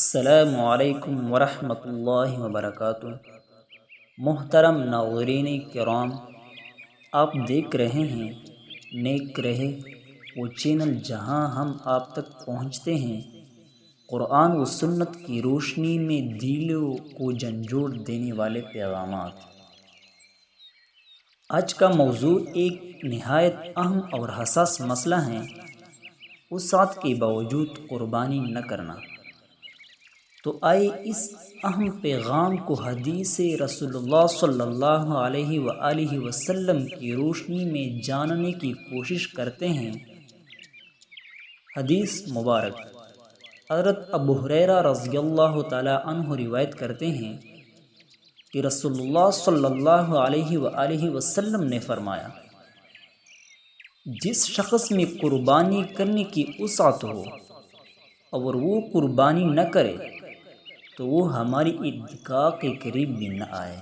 السلام علیکم ورحمۃ اللہ وبرکاتہ۔ محترم ناظرین کرام، آپ دیکھ رہے ہیں نیک رہے وہ چینل، جہاں ہم آپ تک پہنچتے ہیں قرآن و سنت کی روشنی میں دلوں کو جھنجھوڑ دینے والے پیغامات۔ آج کا موضوع ایک نہایت اہم اور حساس مسئلہ ہے، وسعت کے باوجود قربانی نہ کرنا۔ تو آئے اس اہم پیغام کو حدیث رسول اللہ صلی اللہ علیہ وآلہ وسلم کی روشنی میں جاننے کی کوشش کرتے ہیں۔ حدیث مبارک حضرت ابو ہریرہ رضی اللہ تعالی عنہ روایت کرتے ہیں کہ رسول اللہ صلی اللہ علیہ وآلہ وسلم نے فرمایا، جس شخص میں قربانی کرنے کی وسعت ہو اور وہ قربانی نہ کرے تو وہ ہماری عیدگاہ کے قریب بھی نہ آئے۔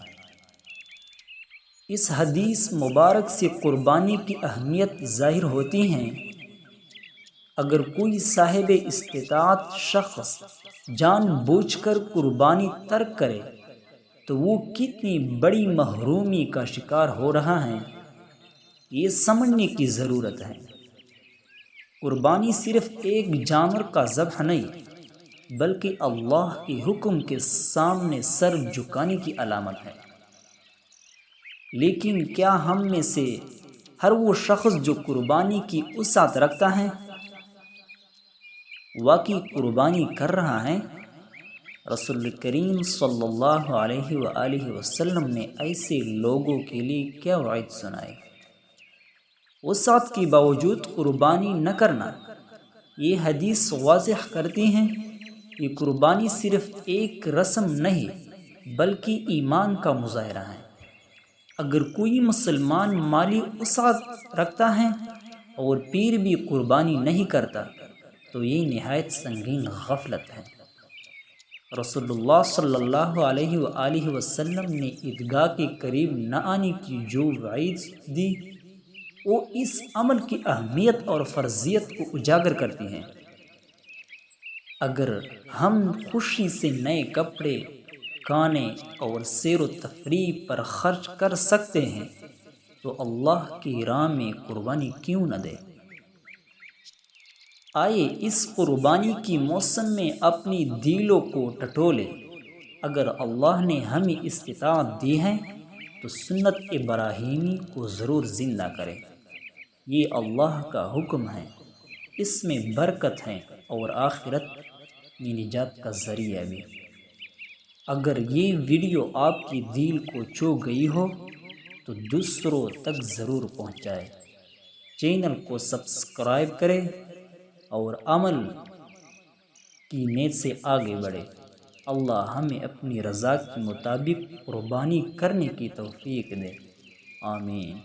اس حدیث مبارک سے قربانی کی اہمیت ظاہر ہوتی ہے۔ اگر کوئی صاحب استطاعت شخص جان بوجھ کر قربانی ترک کرے تو وہ کتنی بڑی محرومی کا شکار ہو رہا ہے، یہ سمجھنے کی ضرورت ہے۔ قربانی صرف ایک جانور کا ذبح نہیں بلکہ اللہ کے حکم کے سامنے سر جھکانے کی علامت ہے۔ لیکن کیا ہم میں سے ہر وہ شخص جو قربانی کی وسعت رکھتا ہے واقعی قربانی کر رہا ہے؟ رسول کریم صلی اللہ علیہ وآلہ وسلم نے ایسے لوگوں کے لیے کیا وعید سنائی؟ وسعت کے باوجود قربانی نہ کرنا۔ یہ حدیث واضح کرتی ہیں کہ قربانی صرف ایک رسم نہیں بلکہ ایمان کا مظاہرہ ہے۔ اگر کوئی مسلمان مالی وسعت رکھتا ہے اور پھر بھی قربانی نہیں کرتا تو یہ نہایت سنگین غفلت ہے۔ رسول اللہ صلی اللہ علیہ وآلہ وسلم نے عیدگاہ کے قریب نہ آنے کی جو وعید دی، وہ اس عمل کی اہمیت اور فرضیت کو اجاگر کرتی ہیں۔ اگر ہم خوشی سے نئے کپڑے، کھانے اور سیر و تفریح پر خرچ کر سکتے ہیں تو اللہ کی راہ میں قربانی کیوں نہ دیں؟ آئے اس قربانی کی موسم میں اپنی دلوں کو ٹٹولے۔ اگر اللہ نے ہمیں استطاعت دی ہے تو سنت ابراہیمی کو ضرور زندہ کرے۔ یہ اللہ کا حکم ہے، اس میں برکت ہے اور آخرت میں نجات کا ذریعہ بھی۔ اگر یہ ویڈیو آپ کی دل کو چھو گئی ہو تو دوسروں تک ضرور پہنچائے۔ چینل کو سبسکرائب کریں اور عمل کی نیت سے آگے بڑھے۔ اللہ ہمیں اپنی رضا کے مطابق قربانی کرنے کی توفیق دے، آمین۔